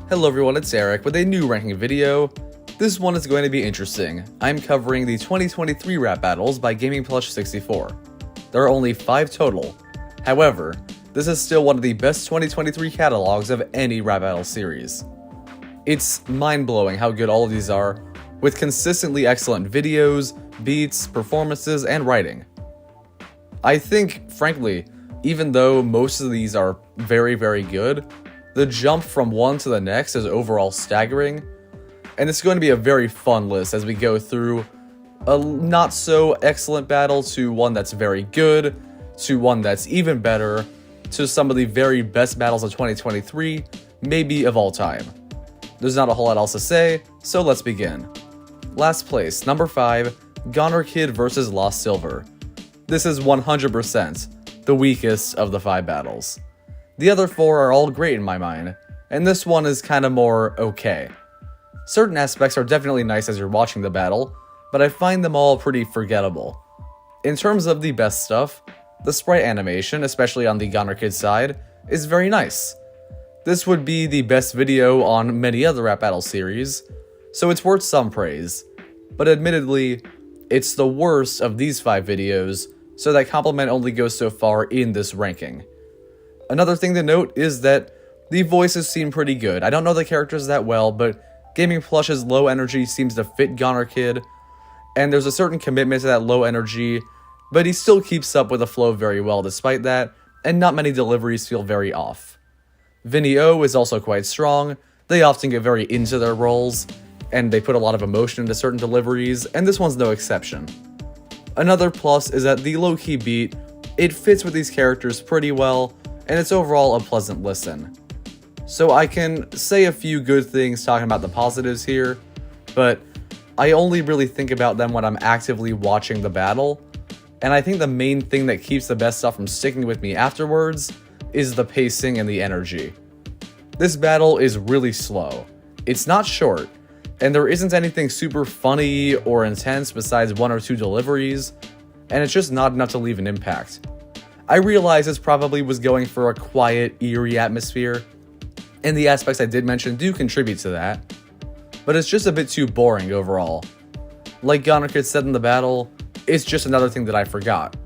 Hello everyone, it's Eric with a new ranking video. This one is going to be interesting. I'm covering the 2023 rap battles by GamingPlush64. There are only 5 total. However, this is still one of the best 2023 catalogs of any rap battle series. It's mind-blowing how good all of these are, with consistently excellent videos, beats, performances, and writing. I think, frankly, even though most of these are very good, the jump from one to the next is overall staggering, and it's going to be a very fun list as we go through a not so excellent battle to one that's very good, to one that's even better, to some of the very best battles of 2023, maybe of all time. There's not a whole lot else to say, so let's begin. Last place, number 5, Goner Kid vs Lost Silver. This is 100% the weakest of the 5 battles. The other 4 are all great in my mind, and this one is kinda more okay. Certain aspects are definitely nice as you're watching the battle, but I find them all pretty forgettable. In terms of the best stuff, the sprite animation, especially on the Goner Kid side, is very nice. This would be the best video on many other rap battle series, so it's worth some praise. But admittedly, it's the worst of these 5 videos, so that compliment only goes so far in this ranking. Another thing to note is that the voices seem pretty good. I don't know the characters that well, but Gaming Plush's low energy seems to fit Goner Kid, and there's a certain commitment to that low energy, but he still keeps up with the flow very well despite that, and not many deliveries feel very off. Vinny O is also quite strong. They often get very into their roles, and they put a lot of emotion into certain deliveries, and this one's no exception. Another plus is that the low-key beat, it fits with these characters pretty well, and it's overall a pleasant listen. So I can say a few good things talking about the positives here, but I only really think about them when I'm actively watching the battle, and I think the main thing that keeps the best stuff from sticking with me afterwards is the pacing and the energy. This battle is really slow. It's not short, and there isn't anything super funny or intense besides 1 or 2 deliveries, and it's just not enough to leave an impact. I realize this probably was going for a quiet, eerie atmosphere, and the aspects I did mention do contribute to that, but it's just a bit too boring overall. Like Goner Kid said in the battle, it's just another thing that I forgot.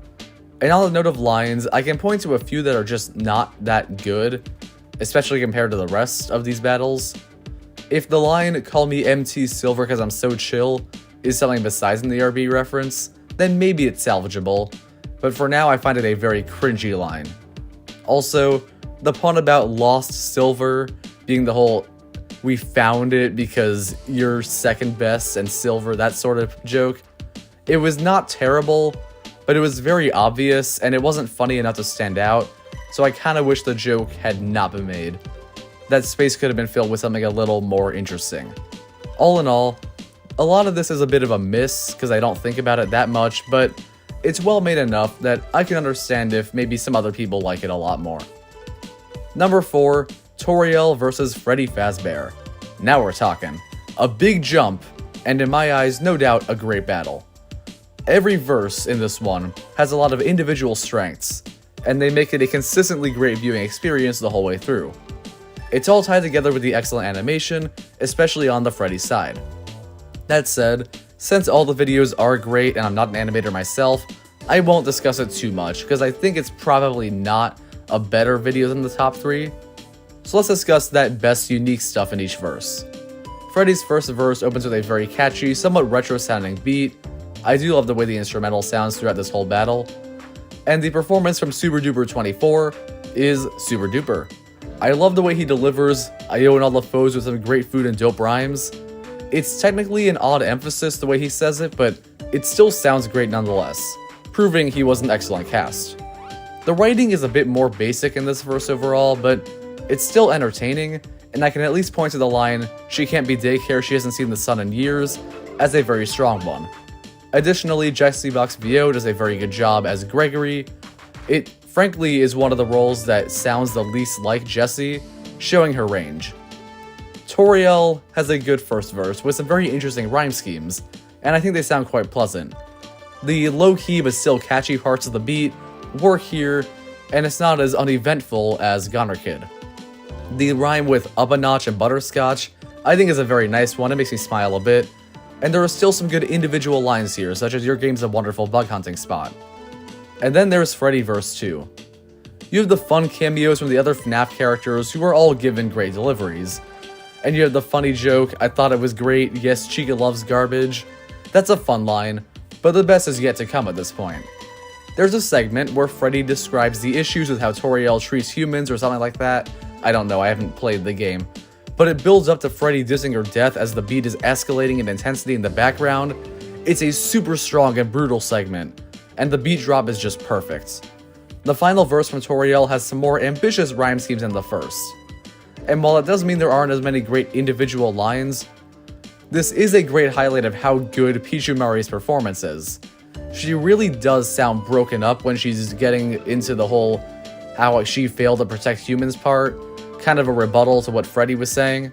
And on the note of lines, I can point to a few that are just not that good, especially compared to the rest of these battles. If the line, "Call me MT Silver cause I'm so chill," is something besides an ERB reference, then maybe it's salvageable, but for now I find it a very cringy line. Also, the pun about Lost Silver being the whole "we found it because you're second best and silver," that sort of joke, it was not terrible, but it was very obvious and it wasn't funny enough to stand out, so I kinda wish the joke had not been made. That space could have been filled with something a little more interesting. All in all, a lot of this is a bit of a miss because I don't think about it that much, but it's well made enough that I can understand if maybe some other people like it a lot more. Number 4, Toriel vs Freddy Fazbear. Now we're talking. A big jump, and in my eyes, no doubt a great battle. Every verse in this one has a lot of individual strengths, and they make it a consistently great viewing experience the whole way through. It's all tied together with the excellent animation, especially on the Freddy side. That said, since all the videos are great and I'm not an animator myself, I won't discuss it too much because I think it's probably not a better video than the top 3. So let's discuss that best unique stuff in each verse. Freddy's first verse opens with a very catchy, somewhat retro sounding beat. I do love the way the instrumental sounds throughout this whole battle. And the performance from Super Duper 24 is super duper. I love the way he delivers "I own all the foes" with some great food and dope rhymes. It's technically an odd emphasis the way he says it, but it still sounds great nonetheless, proving he was an excellent cast. The writing is a bit more basic in this verse overall, but it's still entertaining, and I can at least point to the line, "She can't be daycare, she hasn't seen the sun in years," as a very strong one. Additionally, Jessie Box VO does a very good job as Gregory. It frankly is one of the roles that sounds the least like Jessie, showing her range. Toriel has a good first verse with some very interesting rhyme schemes, and I think they sound quite pleasant. The low-key but still catchy parts of the beat work here, and it's not as uneventful as Goner Kid. The rhyme with up a notch and butterscotch I think is a very nice one, it makes me smile a bit. And there are still some good individual lines here, such as your game's a wonderful bug hunting spot. And then there's Freddy verse 2. You have the fun cameos from the other FNAF characters who are all given great deliveries. And you have the funny joke, I thought it was great, yes Chica loves garbage. That's a fun line, but the best is yet to come at this point. There's a segment where Freddy describes the issues with how Toriel treats humans or something like that. I don't know, I haven't played the game. But it builds up to Freddy dissing her death as the beat is escalating in intensity in the background. It's a super strong and brutal segment, and the beat drop is just perfect. The final verse from Toriel has some more ambitious rhyme schemes than the first. And while it does mean there aren't as many great individual lines, this is a great highlight of how good Pichu Mari's performance is. She really does sound broken up when she's getting into the whole how she failed to protect humans part, kind of a rebuttal to what Freddy was saying.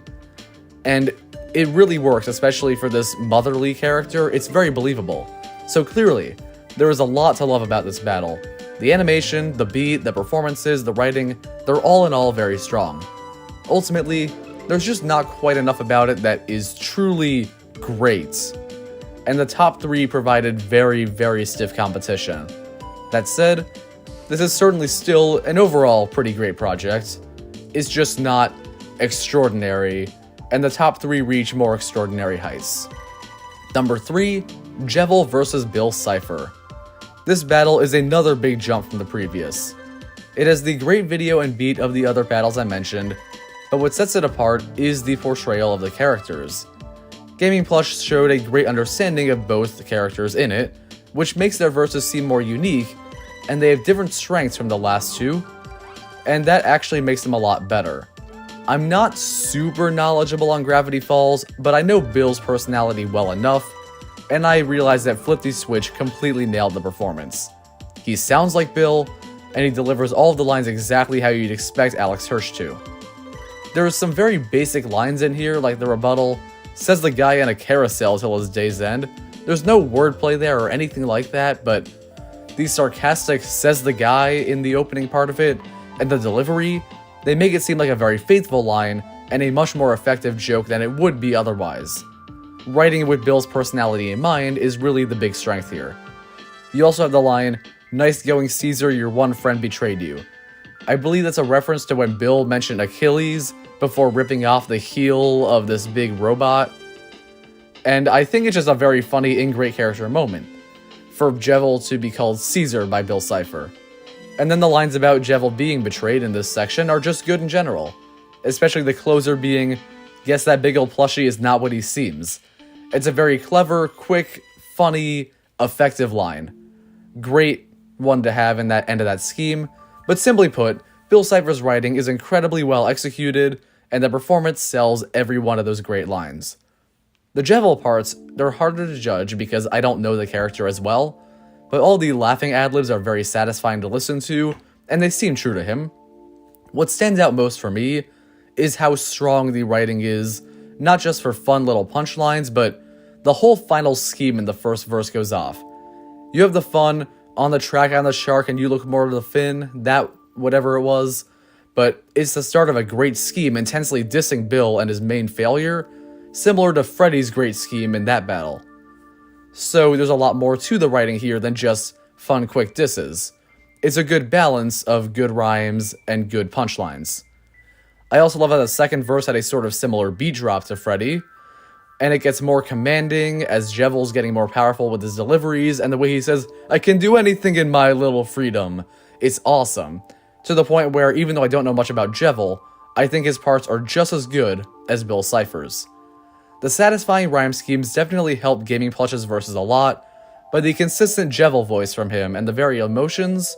And it really works, especially for this motherly character. It's very believable. So clearly, there is a lot to love about this battle. The animation, the beat, the performances, the writing, they're all in all very strong. Ultimately, there's just not quite enough about it that is truly great. And the top 3 provided very, very stiff competition. That said, this is certainly still an overall pretty great project. It's just not extraordinary, and the top 3 reach more extraordinary heights. Number 3, Jevil vs. Bill Cipher. This battle is another big jump from the previous. It has the great video and beat of the other battles I mentioned, but what sets it apart is the portrayal of the characters. GamingPlush showed a great understanding of both the characters in it, which makes their verses seem more unique, and they have different strengths from the last 2, and that actually makes them a lot better. I'm not super knowledgeable on Gravity Falls, but I know Bill's personality well enough, and I realize that Flip the Switch completely nailed the performance. He sounds like Bill, and he delivers all of the lines exactly how you'd expect Alex Hirsch to. There are some very basic lines in here, like the rebuttal, says the guy in a carousel till his day's end. There's no wordplay there or anything like that, but the sarcastic says the guy in the opening part of it, and the delivery, they make it seem like a very faithful line and a much more effective joke than it would be otherwise. Writing with Bill's personality in mind is really the big strength here. You also have the line, "Nice going Caesar, your one friend betrayed you." I believe that's a reference to when Bill mentioned Achilles before ripping off the heel of this big robot. And I think it's just a very funny in-great character moment for Jevil to be called Caesar by Bill Cipher. And then the lines about Jevil being betrayed in this section are just good in general, especially the closer being, "Guess that big old plushie is not what he seems." It's a very clever, quick, funny, effective line. Great one to have in that end of that scheme, but simply put, Bill Cipher's writing is incredibly well executed, and the performance sells every one of those great lines. The Jevil parts, they're harder to judge because I don't know the character as well, but all the laughing ad-libs are very satisfying to listen to, and they seem true to him. What stands out most for me is how strong the writing is, not just for fun little punchlines, but the whole final scheme in the first verse goes off. You have the fun, on the track on the shark and you look more to the fin, that whatever it was, but it's the start of a great scheme intensely dissing Bill and his main failure, similar to Freddy's great scheme in that battle. So there's a lot more to the writing here than just fun quick disses. It's a good balance of good rhymes and good punchlines. I also love how the second verse had a sort of similar beat drop to Freddy, and it gets more commanding as Jevil's getting more powerful with his deliveries and the way he says, "I can do anything in my little freedom." It's awesome, to the point where even though I don't know much about Jevil, I think his parts are just as good as Bill Cipher's. The satisfying rhyme schemes definitely help GamingPlush's verses a lot, but the consistent Jevil voice from him and the very emotions,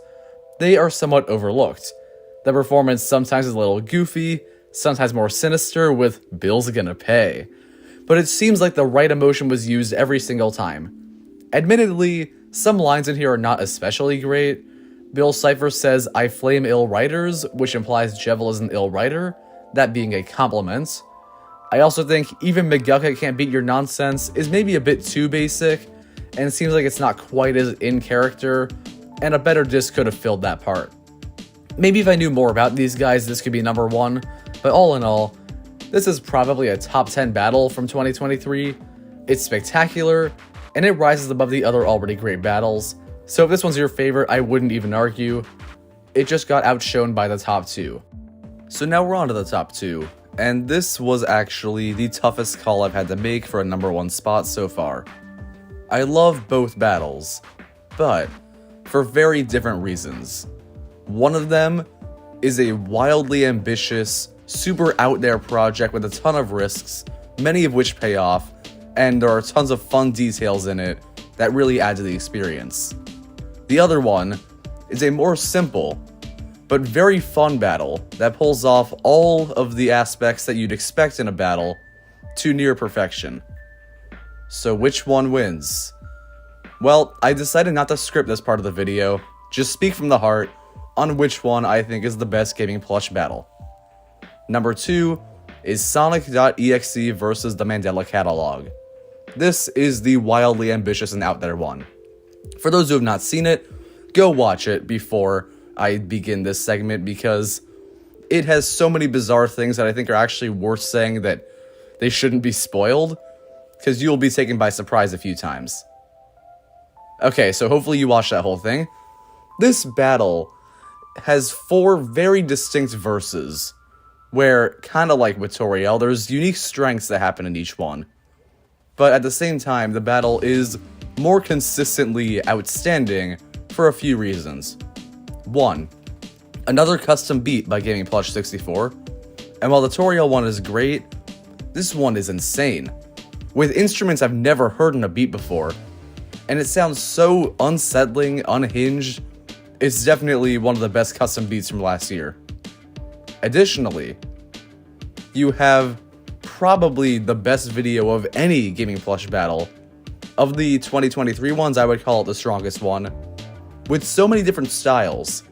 they are somewhat overlooked. The performance sometimes is a little goofy, sometimes more sinister with "Bill's gonna pay," but it seems like the right emotion was used every single time. Admittedly, some lines in here are not especially great. Bill Cipher says, "I flame ill writers," which implies Jevil is an ill writer, that being a compliment. I also think "Even McGucket can't beat your nonsense" is maybe a bit too basic, and it seems like it's not quite as in character, and a better disc could have filled that part. Maybe if I knew more about these guys, this could be number 1, But all in all, this is probably a top 10 battle from 2023. It's spectacular, and it rises above the other already great battles, so if this one's your favorite, I wouldn't even argue. It just got outshone by the top 2. So now we're on to the top 2, and this was actually the toughest call I've had to make for a number 1 spot so far. I love both battles, but for very different reasons. One of them is a wildly ambitious, super out there project with a ton of risks, many of which pay off, and there are tons of fun details in it that really add to the experience. The other one is a more simple, but very fun battle that pulls off all of the aspects that you'd expect in a battle to near perfection. So which one wins? Well, I decided not to script this part of the video, just speak from the heart on which one I think is the best Gaming Plush battle. Number 2 is Sonic.exe versus the Mandela Catalogue. This is the wildly ambitious and out there one. For those who have not seen it, go watch it before I begin this segment because it has so many bizarre things that I think are actually worth saying that they shouldn't be spoiled, because you'll be taken by surprise a few times. Okay, so hopefully you watched that whole thing. This battle has 4 very distinct verses, where, kinda like with Toriel, there's unique strengths that happen in each one. But at the same time, the battle is more consistently outstanding for a few reasons. 1. Another custom beat by GamingPlush64, and while the Toriel one is great, this one is insane, with instruments I've never heard in a beat before, and it sounds so unsettling, unhinged. It's definitely one of the best custom beats from last year. Additionally, you have probably the best video of any Gaming Plush battle. Of the 2023 ones, I would call it the strongest one, with so many different styles.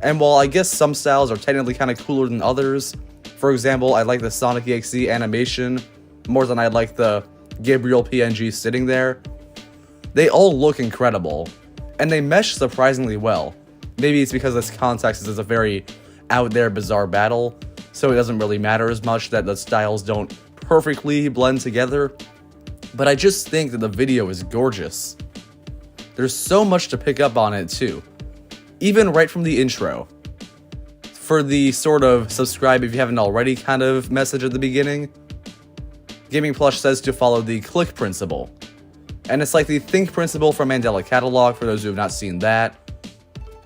And while I guess some styles are technically kind of cooler than others, for example, I like the Sonic EXE animation more than I like the Gabriel PNG sitting there, they all look incredible, and they mesh surprisingly well. Maybe it's because this context is a very out there bizarre battle, so it doesn't really matter as much that the styles don't perfectly blend together, but I just think that the video is gorgeous. There's so much to pick up on it too, even right from the intro. For the sort of subscribe if you haven't already kind of message at the beginning, Gaming Plush says to follow the click principle. And it's like the think principle from Mandela Catalogue for those who have not seen that.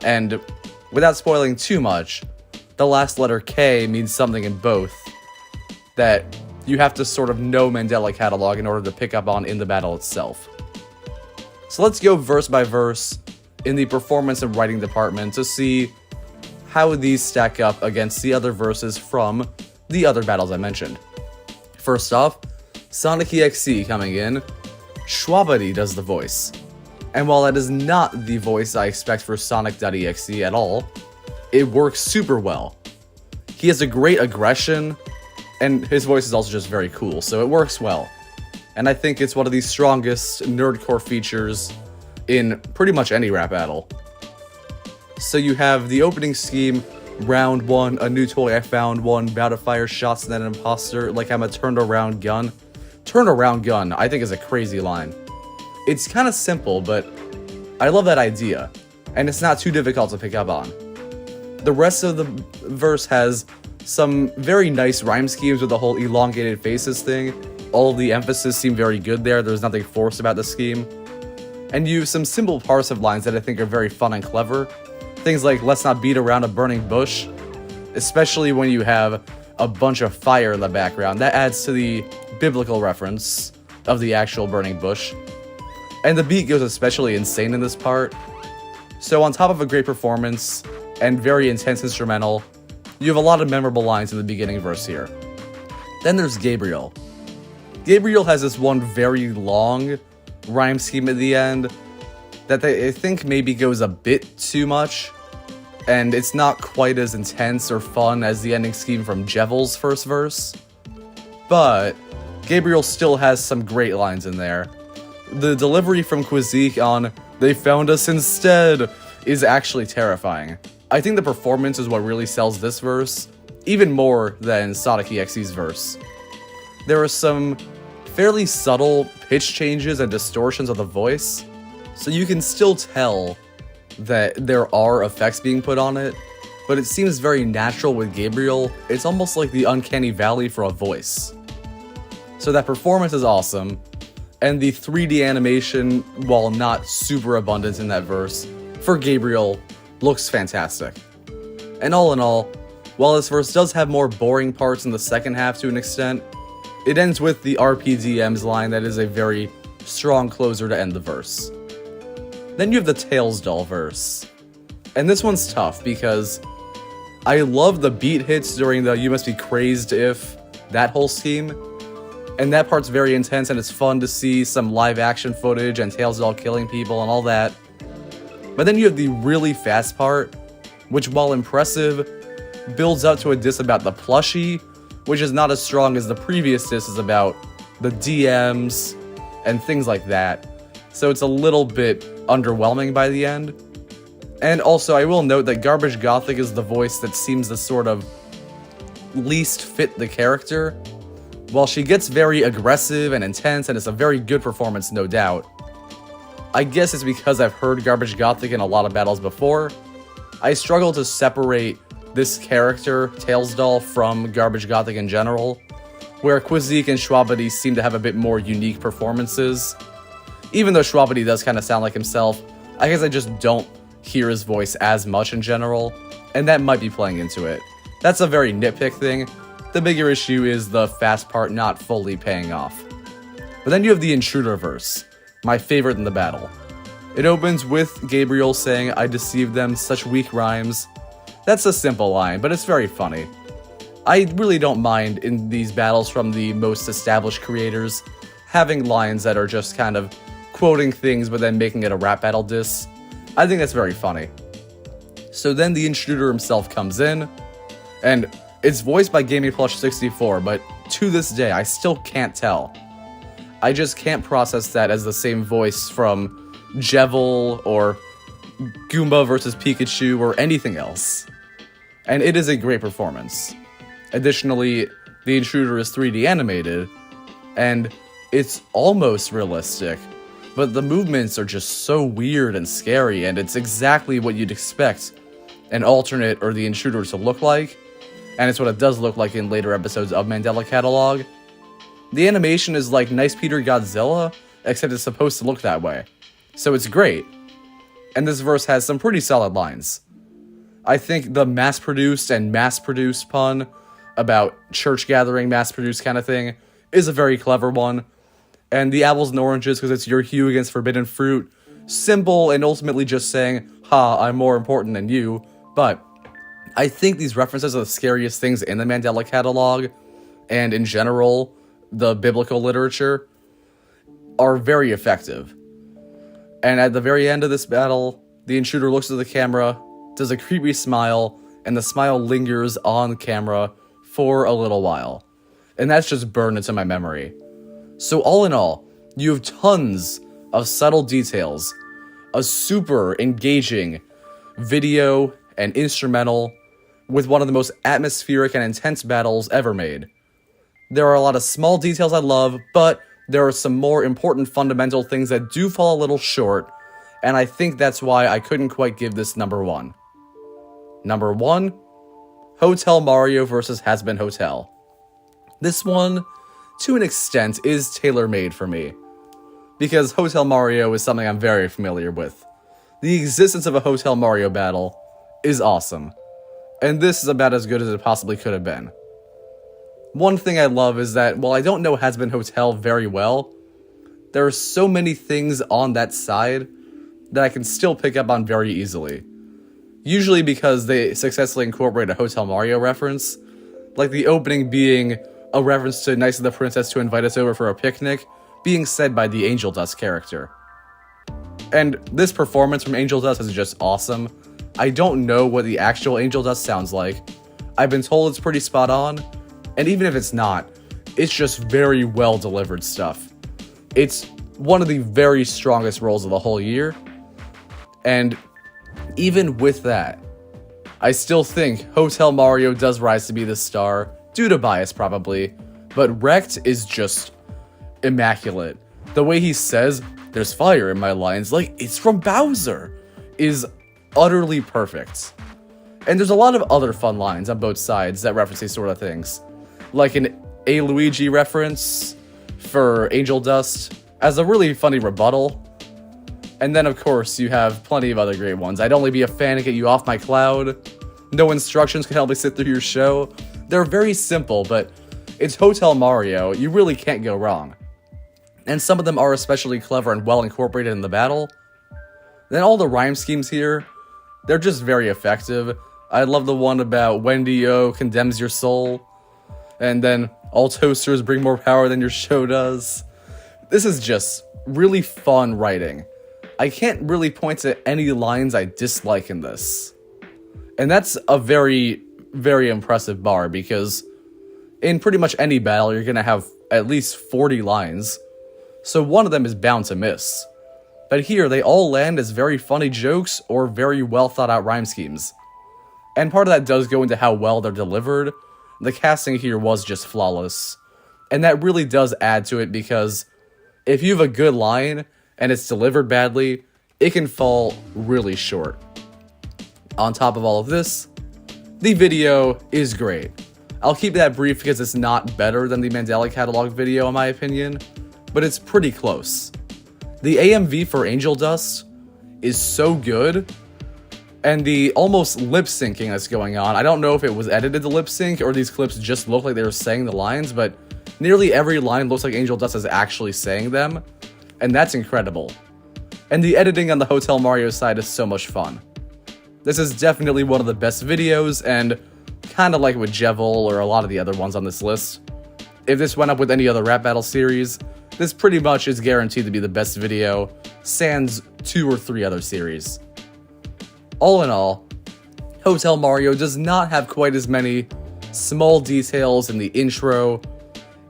And without spoiling too much, the last letter K means something in both that you have to sort of know Mandela Catalogue in order to pick up on in the battle itself. So let's go verse by verse in the performance and writing department to see how these stack up against the other verses from the other battles I mentioned. First off, Sonic EXE coming in. Schwabadi does the voice. And while that is not the voice I expect for Sonic.exe at all, it works super well. He has a great aggression, and his voice is also just very cool, so it works well. And I think it's one of the strongest nerdcore features in pretty much any rap battle. So you have the opening scheme, round 1, a new toy I found, one, bout to fire shots at an imposter like I'm a turned around gun. Turned around gun, I think is a crazy line. It's kind of simple, but I love that idea, and it's not too difficult to pick up on. The rest of the verse has some very nice rhyme schemes with the whole elongated faces thing. All of the emphasis seem very good there, there's nothing forced about the scheme. And you have some simple parsive lines that I think are very fun and clever. Things like, let's not beat around a burning bush, especially when you have a bunch of fire in the background. That adds to the biblical reference of the actual burning bush. And the beat goes especially insane in this part. So on top of a great performance and very intense instrumental, you have a lot of memorable lines in the beginning verse here. Then there's Gabriel. Gabriel has this one very long rhyme scheme at the end that I think maybe goes a bit too much, and it's not quite as intense or fun as the ending scheme from Jevil's first verse. But Gabriel still has some great lines in there. The delivery from Quizzique on "They found us instead" is actually terrifying. I think the performance is what really sells this verse, even more than Sonic EXE's verse. There are some fairly subtle pitch changes and distortions of the voice, so you can still tell that there are effects being put on it, but it seems very natural with Gabriel. It's almost like the uncanny valley for a voice. So that performance is awesome, and the 3D animation, while not super abundant in that verse, for Gabriel looks fantastic. And all in all, while this verse does have more boring parts in the second half to an extent, it ends with the RPDM's line that is a very strong closer to end the verse. Then you have the Tails Doll verse. And this one's tough because I love the beat hits during the "You Must Be Crazed If," that whole scheme. And that part's very intense, and it's fun to see some live action footage and Tails Doll killing people and all that. But then you have the really fast part, which, while impressive, builds up to a diss about the plushie, which is not as strong as the previous disses about the DMs and things like that. So it's a little bit underwhelming by the end. And also, I will note that Garbage Gothic is the voice that seems to sort of least fit the character. While she gets very aggressive and intense, and it's a very good performance, no doubt, I guess it's because I've heard Garbage Gothic in a lot of battles before. I struggle to separate this character, Tails Doll, from Garbage Gothic in general, where Quizzique and Schwabity seem to have a bit more unique performances. Even though Schwabity does kind of sound like himself, I guess I just don't hear his voice as much in general, and that might be playing into it. That's a very nitpick thing. The bigger issue is the fast part not fully paying off. But then you have the Intruder verse, my favorite in the battle. It opens with Gabriel saying, "I deceived them, such weak rhymes." That's a simple line, but it's very funny. I really don't mind in these battles from the most established creators having lines that are just kind of quoting things but then making it a rap battle diss. I think that's very funny. So then the Intruder himself comes in, and it's voiced by GamingPlush64, but to this day, I still can't tell. I just can't process that as the same voice from Jevil or Goomba vs. Pikachu or anything else. And it is a great performance. Additionally, the Intruder is 3D animated, and it's almost realistic, but the movements are just so weird and scary, and it's exactly what you'd expect an alternate or the Intruder to look like. And it's what it does look like in later episodes of Mandela Catalogue. The animation is like Nice Peter Godzilla, except it's supposed to look that way. So it's great. And this verse has some pretty solid lines. I think the mass-produced and mass-produced pun about church gathering, mass-produced kind of thing, is a very clever one. And the apples and oranges, because it's your hue against forbidden fruit, simple and ultimately just saying, "Ha, I'm more important than you," but I think these references are the scariest things in the Mandela Catalogue, and in general, the biblical literature, are very effective. And at the very end of this battle, the Intruder looks at the camera, does a creepy smile, and the smile lingers on camera for a little while. And that's just burned into my memory. So all in all, you have tons of subtle details, a super engaging video and instrumental, with one of the most atmospheric and intense battles ever made. There are a lot of small details I love, but there are some more important fundamental things that do fall a little short, and I think that's why I couldn't quite give this number 1. Number 1, Hotel Mario vs. Hazbin Hotel. This one, to an extent, is tailor-made for me, because Hotel Mario is something I'm very familiar with. The existence of a Hotel Mario battle is awesome. And this is about as good as it possibly could have been. One thing I love is that while I don't know Hazbin Hotel very well, there are so many things on that side that I can still pick up on very easily. Usually because they successfully incorporate a Hotel Mario reference, like the opening being a reference to Nice of the Princess to invite us over for a picnic, being said by the Angel Dust character. And this performance from Angel Dust is just awesome. I don't know what the actual Angel Dust sounds like. I've been told it's pretty spot on, and even if it's not, it's just very well delivered stuff. It's one of the very strongest roles of the whole year, and even with that, I still think Hotel Mario does rise to be the star, due to bias probably, but Wrecked is just immaculate. The way he says, "There's fire in my lines," like it's from Bowser, is utterly perfect. And there's a lot of other fun lines on both sides that reference these sort of things, like an A Luigi reference for Angel Dust as a really funny rebuttal. And then, of course, you have plenty of other great ones. "I'd only be a fan to get you off my cloud." "No instructions can help me sit through your show." They're very simple, but it's Hotel Mario. You really can't go wrong. And some of them are especially clever and well incorporated in the battle. Then all the rhyme schemes here, they're just very effective. I love the one about "Wendy O condemns your soul." And then "all toasters bring more power than your show does." This is just really fun writing. I can't really point to any lines I dislike in this. And that's a very, very impressive bar, because in pretty much any battle, you're going to have at least 40 lines. So one of them is bound to miss. But here, they all land as very funny jokes or very well thought out rhyme schemes. And part of that does go into how well they're delivered. The casting here was just flawless. And that really does add to it, because if you have a good line and it's delivered badly, it can fall really short. On top of all of this, the video is great. I'll keep that brief because it's not better than the Mandela catalog video in my opinion, but it's pretty close. The AMV for Angel Dust is so good, and the almost lip syncing that's going on, I don't know if it was edited to lip sync or these clips just look like they were saying the lines, but nearly every line looks like Angel Dust is actually saying them, and that's incredible. And the editing on the Hotel Mario side is so much fun. This is definitely one of the best videos, and kind of like with Jevil or a lot of the other ones on this list, if this went up with any other rap battle series, this pretty much is guaranteed to be the best video, sans 2 or 3 other series. All in all, Hotel Mario does not have quite as many small details in the intro.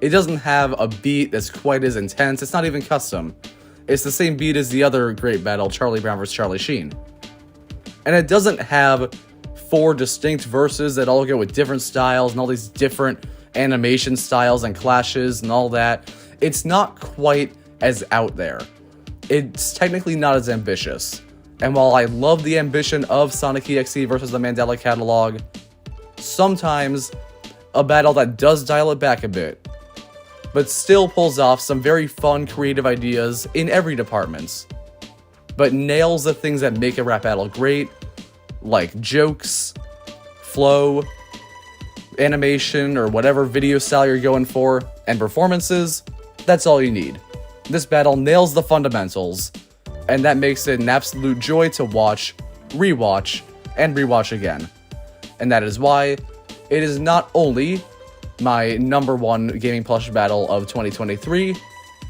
It doesn't have a beat that's quite as intense. It's not even custom. It's the same beat as the other great battle, Charlie Brown vs. Charlie Sheen. And it doesn't have 4 distinct verses that all go with different styles and all these different animation styles and clashes and all that. It's not quite as out there. It's technically not as ambitious. And while I love the ambition of Sonic EXE versus the Mandela catalog, sometimes a battle that does dial it back a bit, but still pulls off some very fun, creative ideas in every department, but nails the things that make a rap battle great, like jokes, flow, animation, or whatever video style you're going for, and performances. That's all you need. This battle nails the fundamentals, and that makes it an absolute joy to watch, rewatch, and rewatch again. And that is why it is not only my number 1 Gaming Plush battle of 2023,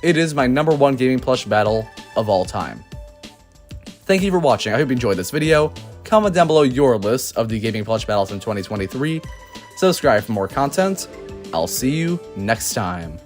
it is my number 1 Gaming Plush battle of all time. Thank you for watching. I hope you enjoyed this video. Comment down below your list of the Gaming Plush battles in 2023. Subscribe for more content. I'll see you next time.